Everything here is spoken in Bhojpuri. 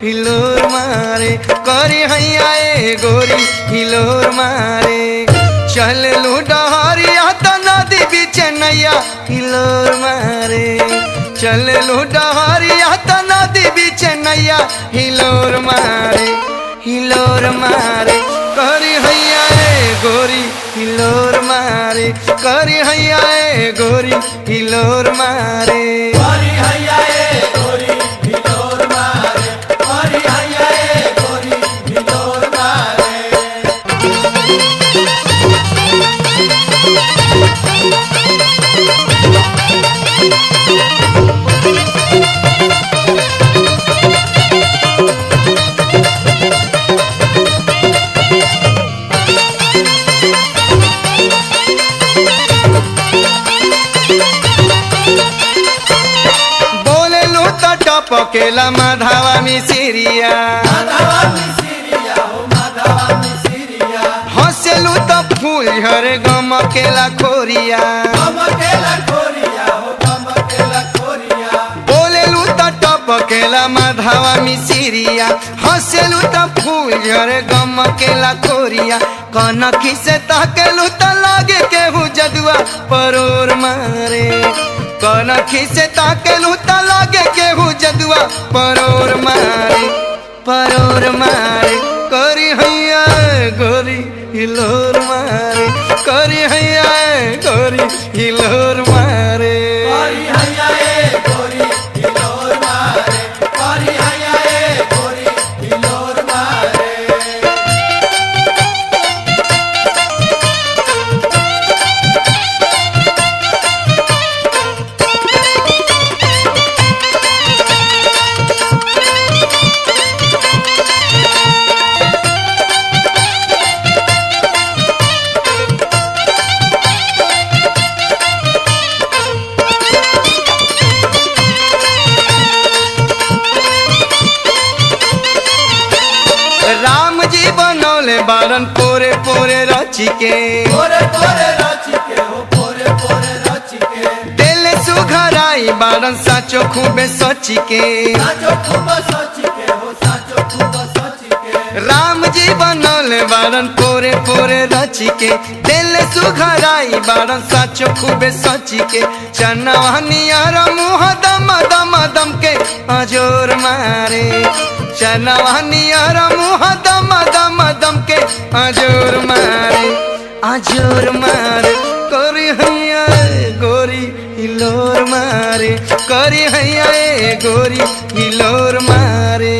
हिलोर मारे करी हैया ए गोरी हिलोर मारे चल लू डहरिया तो नदी बीच नैया हिलोर मारे चल लू डहरिया तो नदी बीच नैया हिलोर मारे करी हैया ए गोरी हिलोर मारे करी हैया ए गोरी हिलोर मारे पकेला माधवा मिसिरिया हंसलू तो फूल झरे गमकेला खोरिया बोलेलू तो टपकेला माधवा मिसिरिया हंसलू तो फूल झरे गमकेला खोरिया कनखी से तकेलू तो लागे केहू जदुआ परोर मारे कनखी से ताकेलू तो लागे केहू जदुआ परोर मारे करी हैया गोरी हिलोर मारे करी हैया गोरी हिलोर मारे राम जी बनौले बारन पोरे पोरे रची के दिल सुघराई बारन साचो खूबे सची के राम जी बनौले बारन पोरे पोरे रची के दिल सुघराई बारन साचो खूबे सची के चनवनिया मुँह दम दम दम के अजोर मारे चनवनिया मुँह दम दम दम के अजोर मारे करी हैया गोरी हिलोर मारे करी हैया गोरी हिलोर मारे।